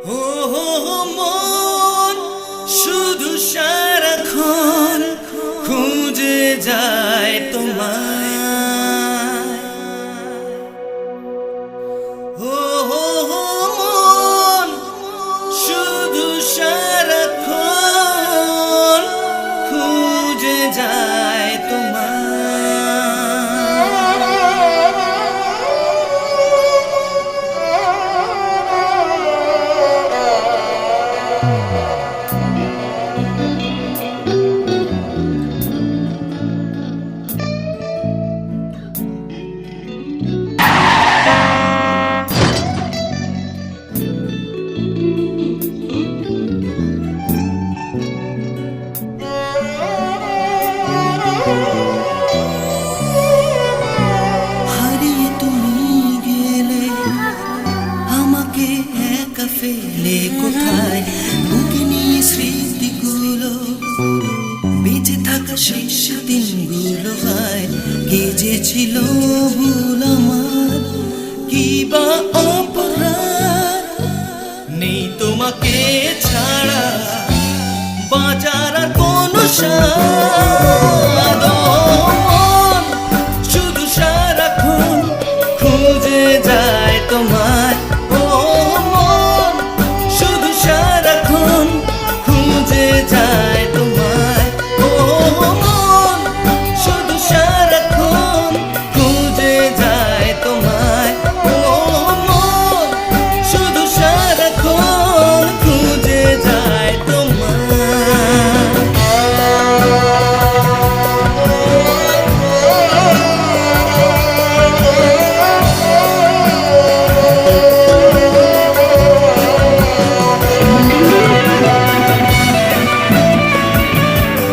ও মন শুধু সারাক্ষণ খুঁজে যায় তোমায়। ও মন শুধু সারাক্ষণ খুঁজে যায় তোমায়। হারিয়ে তুমি গেলে আমাকে একা ফেলে কোথায়, বুকে নিয়ে স্মৃতিগুলো বেঁচে থাকা শেষ দিনগুলো হয়। কে যে ছিল ভুল আমার, কি বা অপরাধ, নেই তোমাকে ছাড়া বাঁচার আর কোনো সাথ।